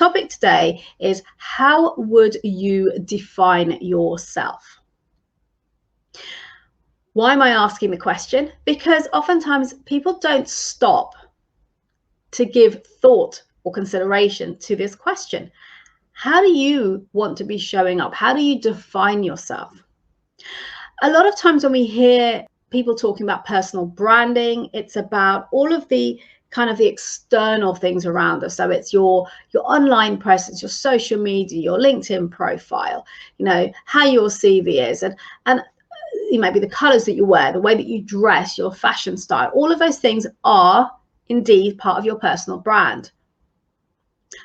topic today is, how would you define yourself? Why am I asking the question? Because oftentimes people don't stop to give thought or consideration to this question. How do you want to be showing up? How do you define yourself? A lot of times when we hear people talking about personal branding, it's about all of the kind of the external things around us. So it's your online presence, your social media, your LinkedIn profile, how your CV is, and it might be the colors that you wear, the way that you dress, your fashion style. All of those things are indeed part of your personal brand.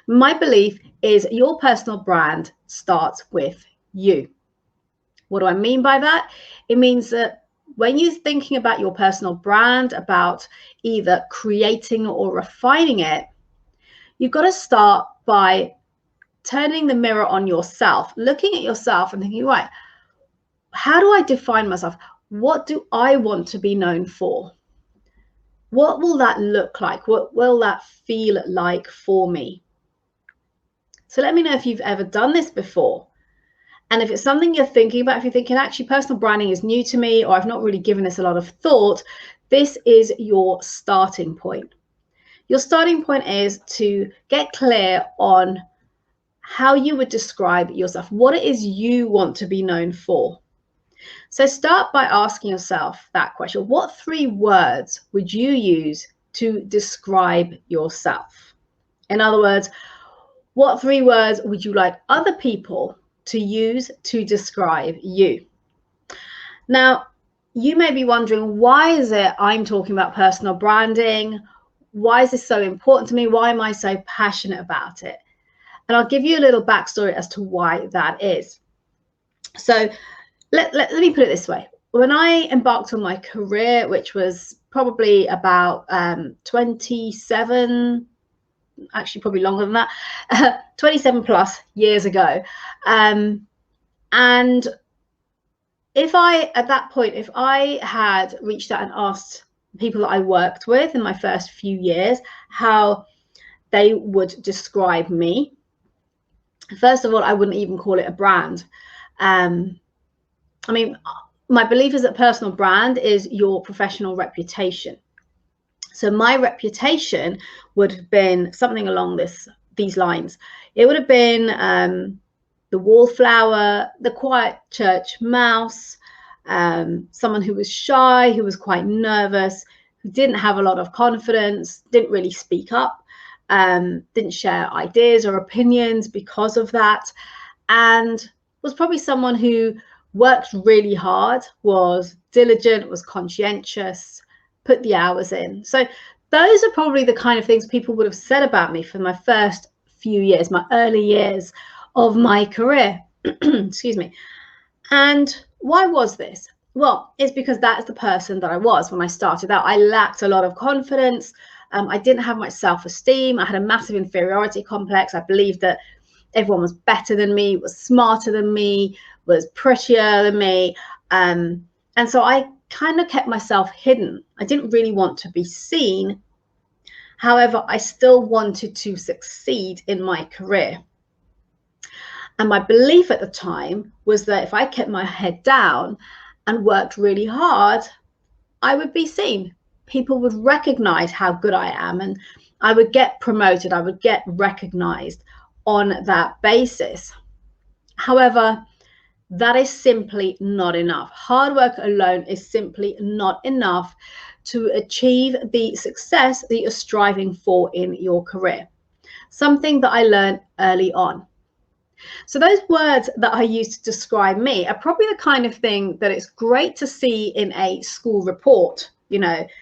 My belief is your personal brand starts with you. What do I mean by that? It means that when you're thinking about your personal brand, about either creating or refining it, you've got to start by turning the mirror on yourself, looking at yourself and thinking, right, how do I define myself? What do I want to be known for? What will that look like? What will that feel like for me? So let me know if you've ever done this before. And if it's something you're thinking about, if you're thinking, actually, personal branding is new to me, or I've not really given this a lot of thought, this is your starting point. Your starting point is to get clear on how you would describe yourself, what it is you want to be known for. So start by asking yourself that question. What 3 words would you use to describe yourself? In other words, what 3 words would you like other people to use to describe you? Now, you may be wondering, why is it I'm talking about personal branding? Why is this so important to me? Why am I so passionate about it? And I'll give you a little backstory as to why that is. So let me put it this way. When I embarked on my career, which was probably about 27, actually probably longer than that, 27 plus years ago. And if I had reached out and asked people that I worked with in my first few years how they would describe me, first of all, I wouldn't even call it a brand. I mean, my belief is that personal brand is your professional reputation. So my reputation would have been something along these lines. It would have been the wallflower, the quiet church mouse, someone who was shy, who was quite nervous, who didn't have a lot of confidence, didn't really speak up, didn't share ideas or opinions because of that, and was probably someone who worked really hard, was diligent, was conscientious, put the hours in. So those are probably the kind of things people would have said about me for my first few years, my early years of my career. Excuse me. And why was this? Well, it's because that's the person that I was when I started out. I lacked a lot of confidence. I didn't have much self-esteem. I had a massive inferiority complex. I believed that everyone was better than me, was smarter than me, was prettier than me. And so I kind of kept myself hidden. I didn't really want to be seen. However, I still wanted to succeed in my career. And my belief at the time was that if I kept my head down and worked really hard, I would be seen. People would recognize how good I am, and I would get promoted. I would get recognized on that basis. However, that is simply not enough. Hard work alone is simply not enough to achieve the success that you're striving for in your career. Something that I learned early on. So those words that I use to describe me are probably the kind of thing that it's great to see in a school report.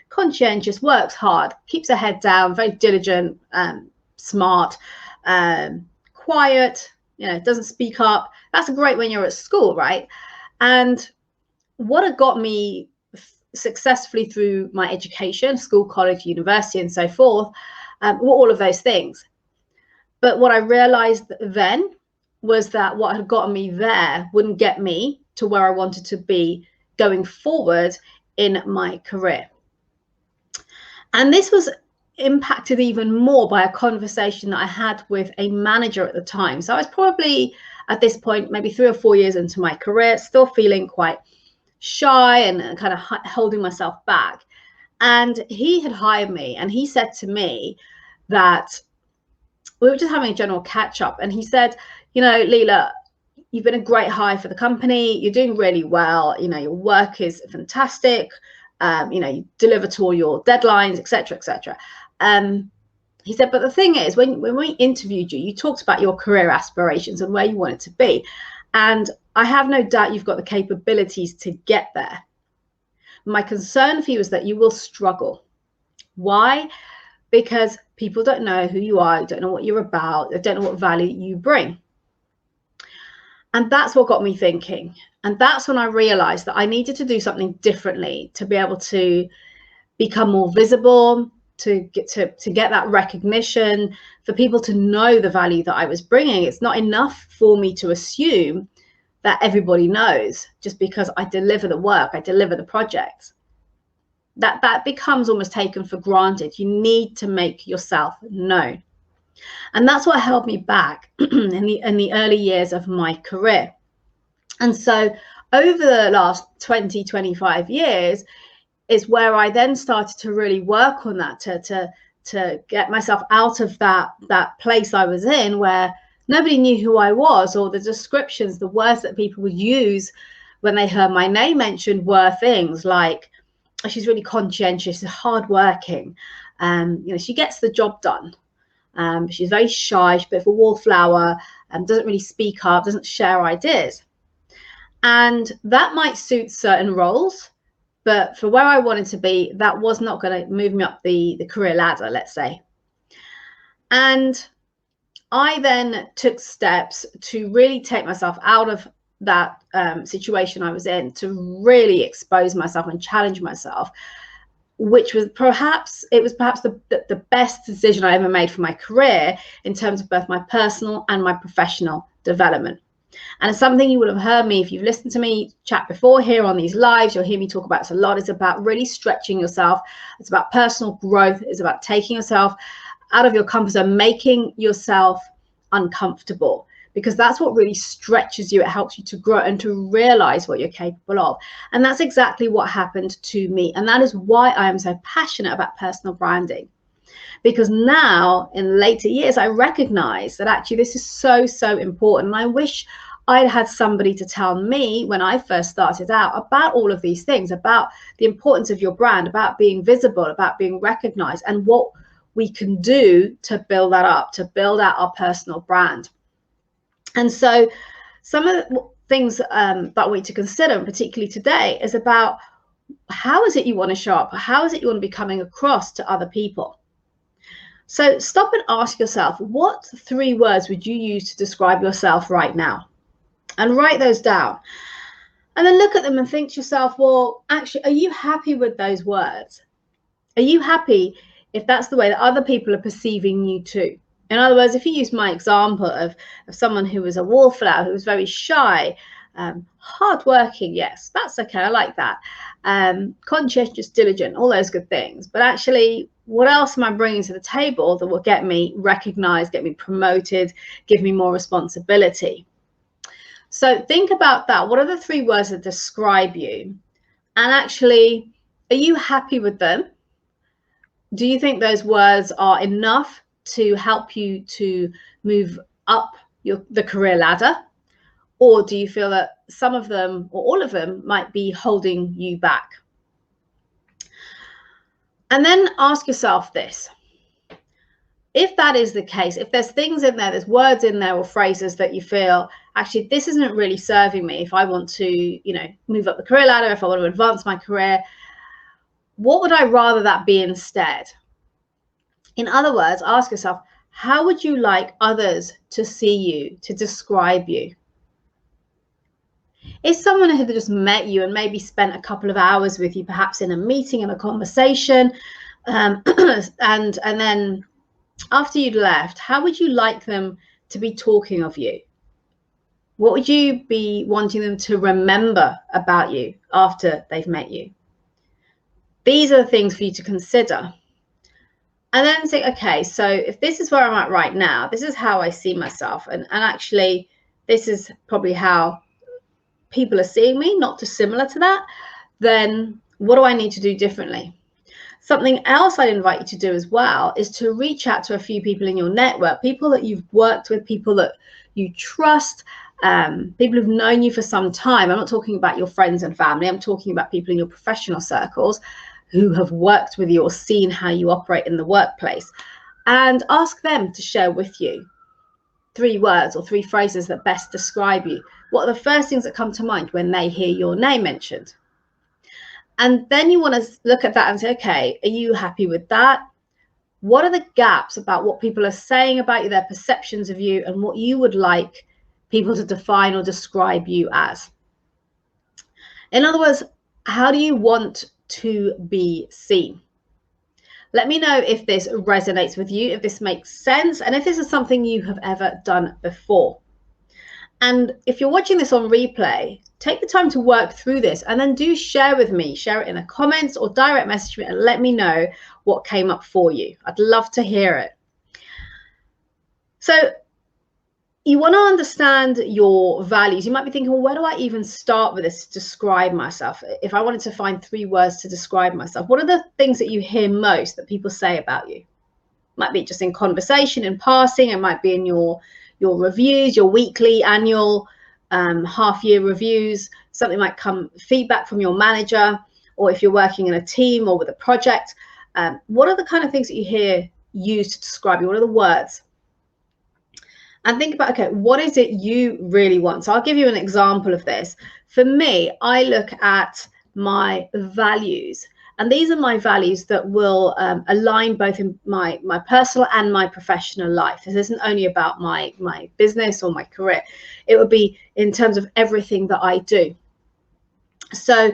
Conscientious, works hard, keeps her head down, very diligent, smart, quiet, doesn't speak up. That's great when you're at school, right? And what had got me successfully through my education, school, college, university, and so forth, were all of those things. But what I realized then was that what had gotten me there wouldn't get me to where I wanted to be going forward in my career. And this was, impacted even more by a conversation that I had with a manager at the time. So I was probably at this point, maybe 3 or 4 years into my career, still feeling quite shy and kind of holding myself back. And he had hired me, and he said to me that we were just having a general catch up. And he said, you know, Leila, you've been a great hire for the company. You're doing really well. You know, your work is fantastic. You know, you deliver to all your deadlines, etc., etc. He said, but the thing is, when we interviewed you, you talked about your career aspirations and where you wanted to be. And I have no doubt you've got the capabilities to get there. My concern for you is that you will struggle. Why? Because people don't know who you are, don't know what you're about, they don't know what value you bring. And that's what got me thinking. And that's when I realized that I needed to do something differently to be able to become more visible, to get that recognition, for people to know the value that I was bringing. It's not enough for me to assume that everybody knows just because I deliver the work, I deliver the project. That becomes almost taken for granted. You need to make yourself known. And that's what held me back in the early years of my career. And so over the last 20, 25 years is where I then started to really work on that, to get myself out of that place I was in where nobody knew who I was, or the descriptions, the words that people would use when they heard my name mentioned were things like, oh, she's really conscientious, hardworking, you know, she gets the job done. She's very shy, she's a bit of a wallflower, doesn't really speak up, doesn't share ideas. And that might suit certain roles, but for where I wanted to be, that was not going to move me up the career ladder, let's say. And I then took steps to really take myself out of that situation I was in, to really expose myself and challenge myself, which was perhaps the best decision I ever made for my career in terms of both my personal and my professional development. And it's something you would have heard me, if you've listened to me chat before here on these lives, you'll hear me talk about this a lot. It's about really stretching yourself. It's about personal growth. It's about taking yourself out of your comfort zone, making yourself uncomfortable, because that's what really stretches you. It helps you to grow and to realize what you're capable of. And that's exactly what happened to me. And that is why I am so passionate about personal branding. Because now in later years, I recognize that actually this is so, so important. And I wish I'd had somebody to tell me when I first started out about all of these things, about the importance of your brand, about being visible, about being recognized, and what we can do to build that up, to build out our personal brand. And so some of the things that we need to consider, and particularly today, is about how is it you want to show up? How is it you want to be coming across to other people? So stop and ask yourself, what 3 words would you use to describe yourself right now? And write those down. And then look at them and think to yourself, well, actually, are you happy with those words? Are you happy if that's the way that other people are perceiving you too? In other words, if you use my example of someone who was a wallflower, who was very shy, hardworking, yes, that's okay, I like that. Conscientious, diligent, all those good things. But actually, what else am I bringing to the table that will get me recognized, get me promoted, give me more responsibility? So think about that. What are the 3 words that describe you? And actually, are you happy with them? Do you think those words are enough to help you to move up the career ladder? Or do you feel that some of them or all of them might be holding you back? And then ask yourself this. If that is the case, if there's things in there, there's words in there or phrases that you feel, actually, this isn't really serving me if I want to, you know, move up the career ladder, if I want to advance my career, what would I rather that be instead? In other words, ask yourself, how would you like others to see you, to describe you? Is someone who just met you and maybe spent a couple of hours with you, perhaps in a meeting, in a conversation, and then after you'd left, how would you like them to be talking of you? What would you be wanting them to remember about you after they've met you? These are the things for you to consider. And then think, okay, so if this is where I'm at right now, this is how I see myself. And actually, this is probably how people are seeing me, not dissimilar to that. Then what do I need to do differently? Something else I'd invite you to do as well is to reach out to a few people in your network, people that you've worked with, people that you trust, people who've known you for some time. I'm not talking about your friends and family. I'm talking about people in your professional circles who have worked with you or seen how you operate in the workplace, and ask them to share with you 3 words or 3 phrases that best describe you. What are the first things that come to mind when they hear your name mentioned? And then you want to look at that and say, okay, are you happy with that? What are the gaps about what people are saying about you, their perceptions of you, and what you would like people to define or describe you as? In other words, how do you want to be seen? Let me know if this resonates with you, if this makes sense, and if this is something you have ever done before. And if you're watching this on replay, take the time to work through this and then do share with me. Share it in the comments or direct message me and let me know what came up for you. I'd love to hear it. So you want to understand your values. You might be thinking, well, where do I even start with this to describe myself? If I wanted to find 3 words to describe myself, what are the things that you hear most that people say about you? Might be just in conversation, in passing. It might be in your reviews, your weekly, annual, half-year reviews. Something might come, feedback from your manager, or if you're working in a team or with a project. What are the kind of things that you hear used to describe you? What are the words? And think about, okay, what is it you really want? So I'll give you an example of this. For me, I look at my values. And these are my values that will align both in my personal and my professional life. This isn't only about my business or my career. It would be in terms of everything that I do. So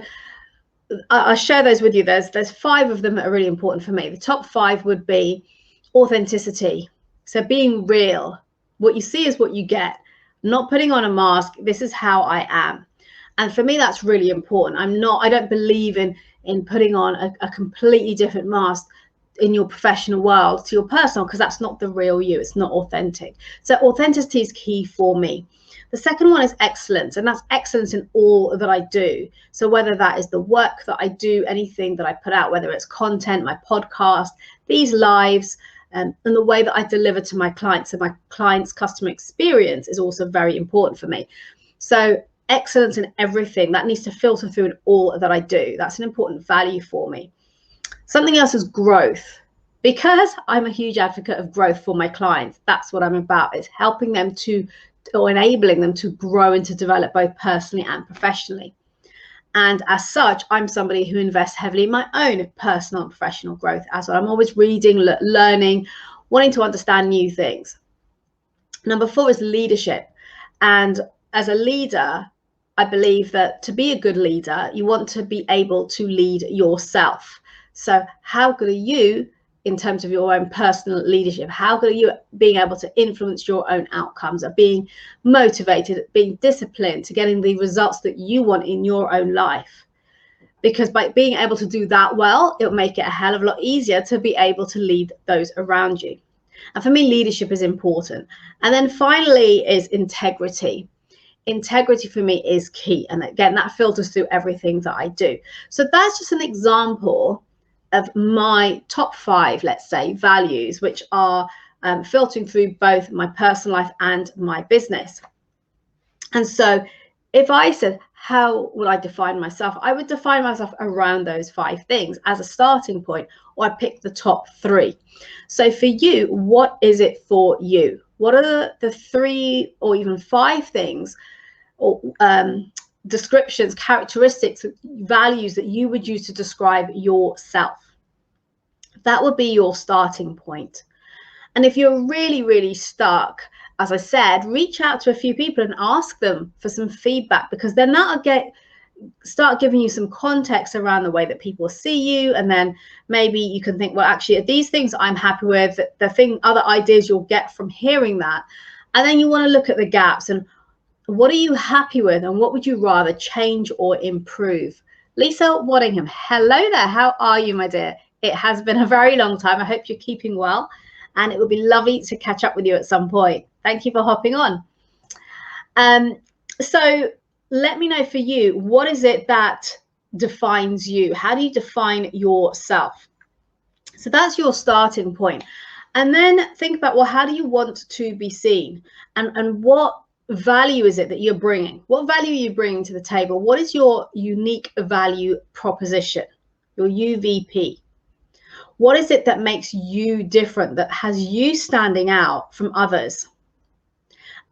I'll share those with you. There's 5 of them that are really important for me. The top 5 would be authenticity. So being real. What you see is what you get. Not putting on a mask. This is how I am. And for me, that's really important. I don't believe in putting on a completely different mask in your professional world to your personal, because that's not the real you. It's not authentic. So authenticity is key for me. The second one is excellence, and that's excellence in all that I do. So whether that is the work that I do, anything that I put out, whether it's content, my podcast, these lives, and the way that I deliver to my clients. So my clients' customer experience is also very important for me. So excellence in everything, that needs to filter through in all that I do. That's an important value for me. Something else is growth, because I'm a huge advocate of growth for my clients. That's what I'm about. It's helping them or enabling them to grow and to develop both personally and professionally. And as such, I'm somebody who invests heavily in my own personal and professional growth as well. I'm always reading, learning, wanting to understand new things. Number 4 is leadership. And as a leader, I believe that to be a good leader, you want to be able to lead yourself. So how good are you in terms of your own personal leadership? How good are you being able to influence your own outcomes, of being motivated, being disciplined to getting the results that you want in your own life? Because by being able to do that well, it'll make it a hell of a lot easier to be able to lead those around you. And for me, leadership is important. And then finally is integrity. Integrity for me is key. And again, that filters through everything that I do. So that's just an example of my top 5, let's say, values, which are filtering through both my personal life and my business. And so if I said, how would I define myself? I would define myself around those 5 things as a starting point, or I pick the top 3. So for you, what is it for you? What are the 3 or even 5 things or descriptions, characteristics, values that you would use to describe yourself? That would be your starting point. And if you're really, really stuck, as I said, reach out to a few people and ask them for some feedback, because then that'll start giving you some context around the way that people see you. And then maybe you can think, well, actually, these things I'm happy with, other ideas you'll get from hearing that. And then you want to look at the gaps and what are you happy with and what would you rather change or improve? Lisa Waddingham, hello there. How are you, my dear? It has been a very long time. I hope you're keeping well, and it would be lovely to catch up with you at some point. Thank you for hopping on. So let me know for you, what is it that defines you? How do you define yourself? So that's your starting point. And then think about, well, how do you want to be seen? And what value is it that you're bringing? What value are you bringing to the table? What is your unique value proposition, your UVP? What is it that makes you different, that has you standing out from others?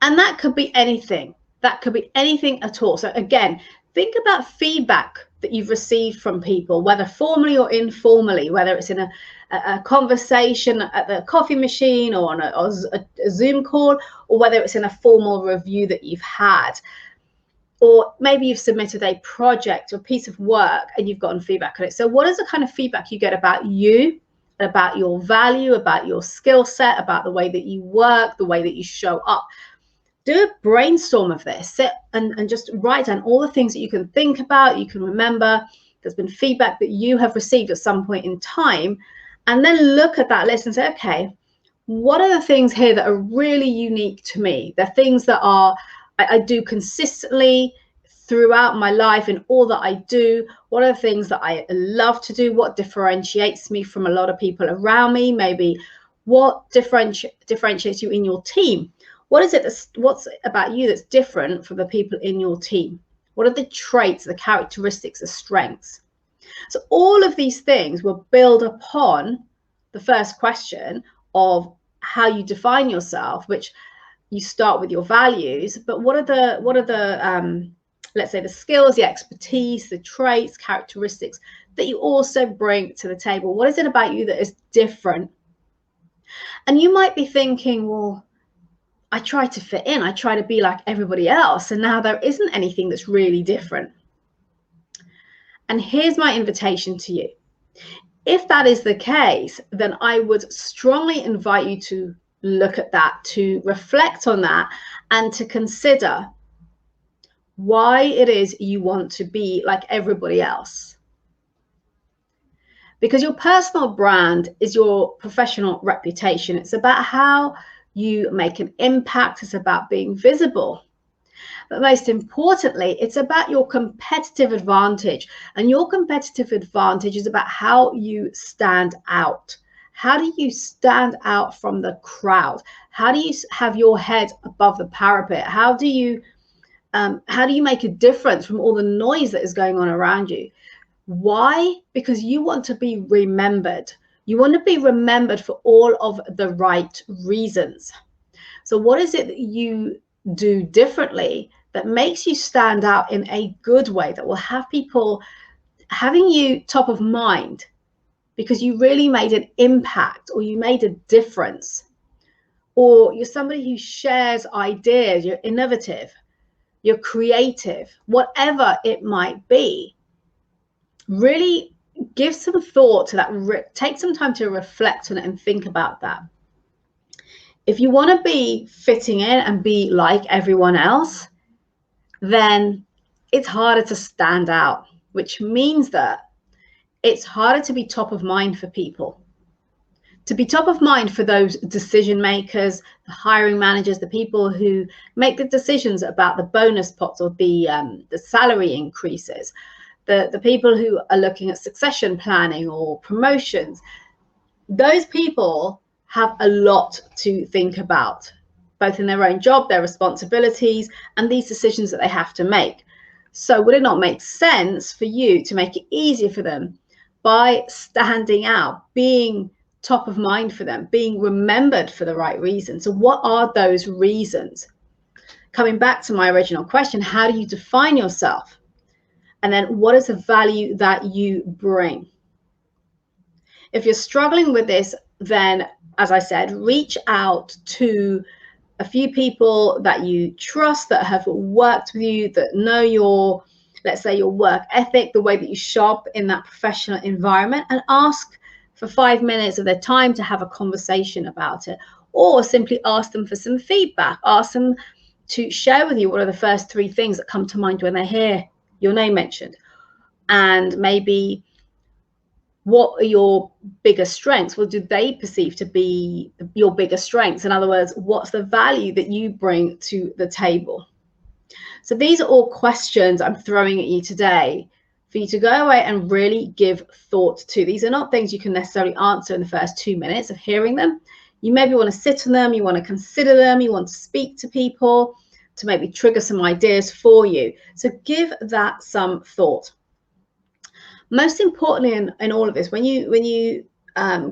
And that could be anything. That could be anything at all. So again, think about feedback that you've received from people, whether formally or informally, whether it's in a conversation at the coffee machine or on a Zoom call, or whether it's in a formal review that you've had. Or maybe you've submitted a project or piece of work and you've gotten feedback on it. So what is the kind of feedback you get about you, about your value, about your skill set, about the way that you work, the way that you show up? Do a brainstorm of this. Sit and just write down all the things that you can think about, you can remember. There's been feedback that you have received at some point in time. And then look at that list and say, okay, what are the things here that are really unique to me? The things that I do consistently throughout my life in all that I do. What are the things that I love to do? What differentiates me from a lot of people around me? Maybe what differentiates you in your team? What is it what's about you that's different from the people in your team? What are the traits, the characteristics, the strengths? So all of these things will build upon the first question of how you define yourself, which you start with your values, but what are the let's say the skills, the expertise, the traits, characteristics that you also bring to the table? What is it about you that is different? And you might be thinking, well, I try to fit in, I try to be like everybody else, and now there isn't anything that's really different. And here's my invitation to you. If that is the case, then I would strongly invite you to look at that, to reflect on that, and to consider why it is you want to be like everybody else. Because your personal brand is your professional reputation. It's about how you make an impact. It's about being visible. But most importantly, it's about your competitive advantage. And your competitive advantage is about how you stand out. How do you stand out from the crowd? How do you have your head above the parapet? How do you make a difference from all the noise that is going on around you? Why? Because you want to be remembered. You want to be remembered for all of the right reasons. So what is it that you do differently that makes you stand out in a good way, that will have people having you top of mind because you really made an impact, or you made a difference, or you're somebody who shares ideas, you're innovative, you're creative, whatever it might be? Really give some thought to that. Take some time to reflect on it and think about that. If you want to be fitting in and be like everyone else, then it's harder to stand out, which means that it's harder to be top of mind for people. To be top of mind for those decision makers, the hiring managers, the people who make the decisions about the bonus pots or the salary increases, the people who are looking at succession planning or promotions. Those people have a lot to think about, both in their own job, their responsibilities, and these decisions that they have to make. So would it not make sense for you to make it easier for them by standing out, being top of mind for them, being remembered for the right reasons? So what are those reasons? Coming back to my original question, how do you define yourself? And then what is the value that you bring? If you're struggling with this, then, as I said, reach out to a few people that you trust, that have worked with you, that know your, let's say, your work ethic, the way that you shop in that professional environment, and ask for 5 minutes of their time to have a conversation about it, or simply ask them for some feedback. Ask them to share with you what are the first 3 things that come to mind when they hear your name mentioned, and maybe what are your biggest strengths? What do they perceive to be your biggest strengths? In other words, what's the value that you bring to the table? So these are all questions I'm throwing at you today for you to go away and really give thought to. These are not things you can necessarily answer in the first 2 minutes of hearing them. You maybe want to sit on them, you want to consider them, you want to speak to people to maybe trigger some ideas for you. So give that some thought. Most importantly in all of this, when you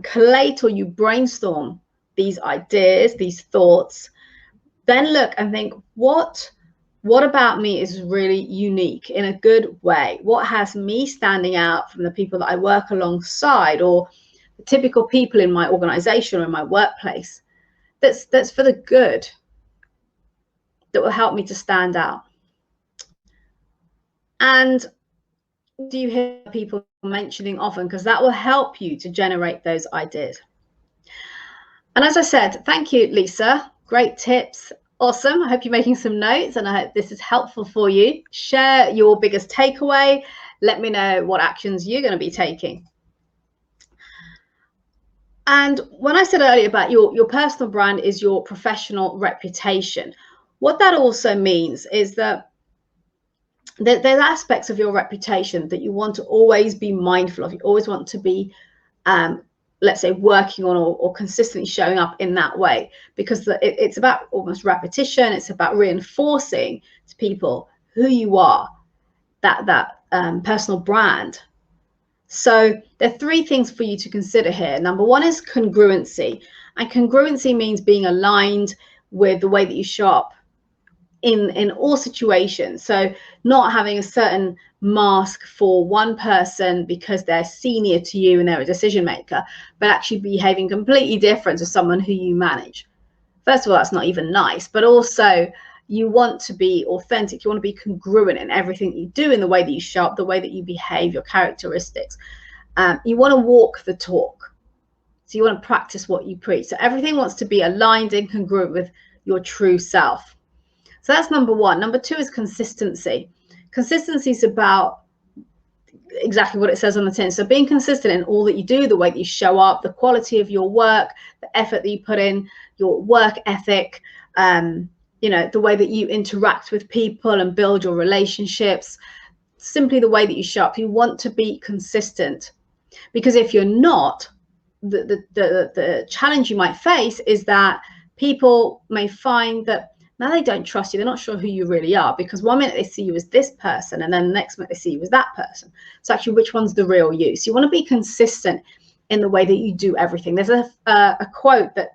collate or you brainstorm these ideas, these thoughts, then look and think, what about me is really unique in a good way? What has me standing out from the people that I work alongside, or the typical people in my organization or in my workplace, that's for the good, that will help me to stand out? And do you hear people mentioning often? Because that will help you to generate those ideas. And as I said, thank you, Lisa. Great tips. Awesome. I hope you're making some notes and I hope this is helpful for you. Share your biggest takeaway. Let me know what actions you're going to be taking. And when I said earlier about your personal brand is your professional reputation, what that also means is that there's aspects of your reputation that you want to always be mindful of. You always want to be, let's say, working on or consistently showing up in that way, because it's about almost repetition. It's about reinforcing to people who you are, that personal brand. So there are 3 things for you to consider here. Number 1 is congruency. And congruency means being aligned with the way that you show up in all situations. So not having a certain mask for one person because they're senior to you and they're a decision maker, but actually behaving completely different to someone who you manage. First of all, that's not even nice, but also you want to be authentic. You want to be congruent in everything you do, in the way that you show up, the way that you behave, your characteristics. You want to walk the talk. So you want to practice what you preach. So everything wants to be aligned and congruent with your true self. So that's number 1. Number 2 is consistency. Consistency is about exactly what it says on the tin. So being consistent in all that you do, the way that you show up, the quality of your work, the effort that you put in, your work ethic, you know, the way that you interact with people and build your relationships, simply the way that you show up. You want to be consistent, because if you're not, the challenge you might face is that people may find that now they don't trust you. They're not sure who you really are, because one minute they see you as this person and then the next minute they see you as that person. So actually, which one's the real you? So you want to be consistent in the way that you do everything. There's a quote that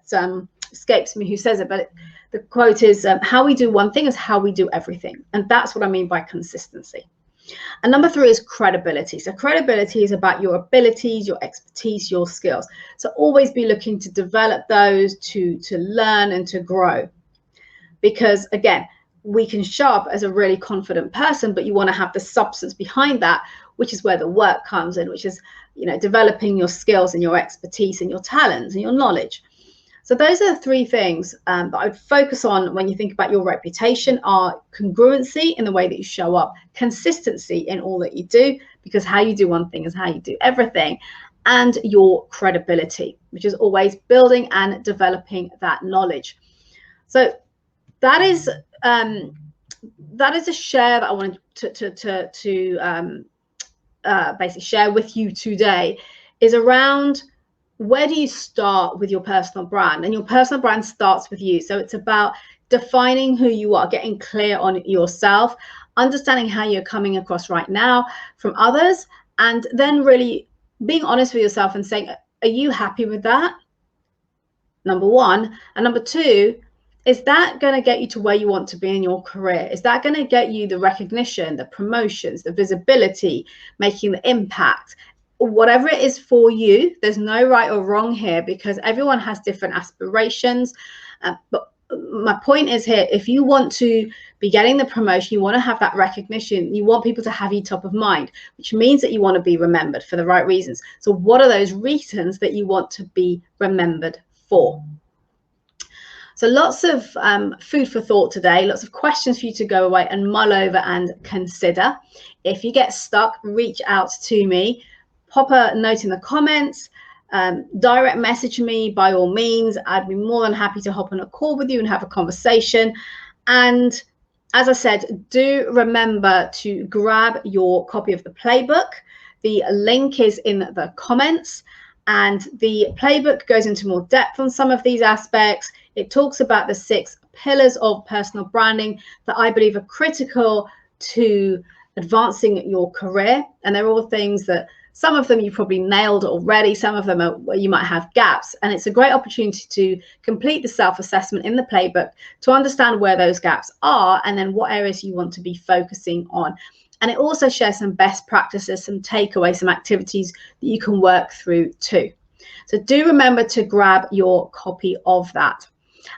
escapes me who says it, but the quote is, how we do one thing is how we do everything. And that's what I mean by consistency. And number 3 is credibility. So credibility is about your abilities, your expertise, your skills. So always be looking to develop those, to learn and to grow. Because again, we can show up as a really confident person, but you want to have the substance behind that, which is where the work comes in, which is, you know, developing your skills and your expertise and your talents and your knowledge. So those are the 3 things that I would focus on when you think about your reputation: are congruency in the way that you show up, consistency in all that you do, because how you do one thing is how you do everything, and your credibility, which is always building and developing that knowledge. So that is a share that I wanted to basically share with you today, is around where do you start with your personal brand. And your personal brand starts with you. So it's about defining who you are, getting clear on yourself, understanding how you're coming across right now from others, and then really being honest with yourself and saying, are you happy with that? Number 1. And number 2, is that going to get you to where you want to be in your career? Is that going to get you the recognition, the promotions, the visibility, making the impact? Whatever it is for you, there's no right or wrong here, because everyone has different aspirations. But my point is here, if you want to be getting the promotion, you want to have that recognition, you want people to have you top of mind, which means that you want to be remembered for the right reasons. So what are those reasons that you want to be remembered for? So lots of food for thought today, lots of questions for you to go away and mull over and consider. If you get stuck, reach out to me. pop a note in the comments, direct message me by all means. I'd be more than happy to hop on a call with you and have a conversation. And as I said, do remember to grab your copy of the playbook. The link is in the comments, and the playbook goes into more depth on some of these aspects. It talks about the 6 pillars of personal branding that I believe are critical to advancing your career. And they're all things that some of them you probably nailed already, some of them are where you might have gaps. And it's a great opportunity to complete the self-assessment in the playbook to understand where those gaps are and then what areas you want to be focusing on. And it also shares some best practices, some takeaways, some activities that you can work through too. So do remember to grab your copy of that.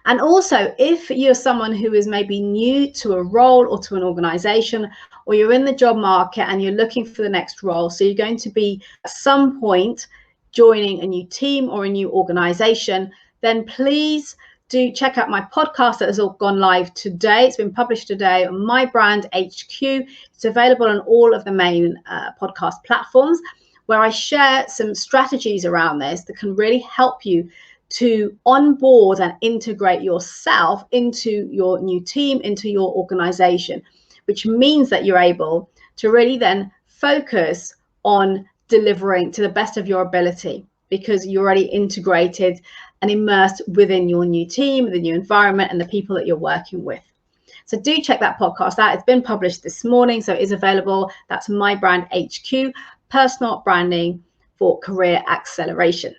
And also, if you're someone who is maybe new to a role or to an organization, or you're in the job market and you're looking for the next role, so you're going to be at some point joining a new team or a new organization, then please do check out my podcast that has all gone live today. It's been published today on My Brand HQ. It's available on all of the main podcast platforms, where I share some strategies around this that can really help you to onboard and integrate yourself into your new team, into your organization, which means that you're able to really then focus on delivering to the best of your ability, because you're already integrated and immersed within your new team, the new environment, and the people that you're working with. So do check that podcast out. It's been published this morning, so it is available. That's My Brand HQ, personal branding for career acceleration.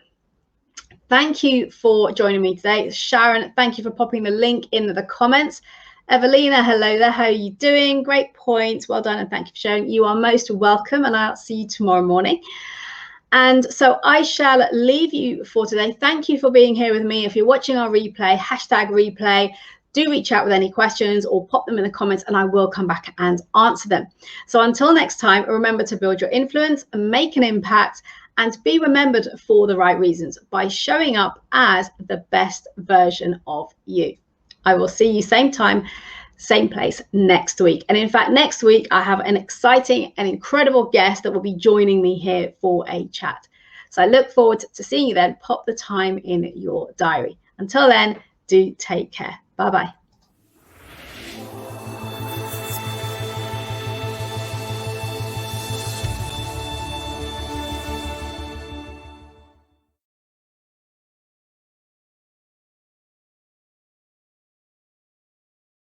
Thank you for joining me today. Sharon, thank you for popping the link in the comments. Evelina, hello there. How are you doing? Great points. Well done, and thank you for sharing. You are most welcome, and I'll see you tomorrow morning. And so I shall leave you for today. Thank you for being here with me. If you're watching our replay, #replay, do reach out with any questions or pop them in the comments, and I will come back and answer them. So until next time, remember to build your influence and make an impact, and be remembered for the right reasons by showing up as the best version of you. I will see you same time, same place next week. And in fact, next week, I have an exciting and incredible guest that will be joining me here for a chat. So I look forward to seeing you then. Pop the time in your diary. Until then, do take care. Bye-bye.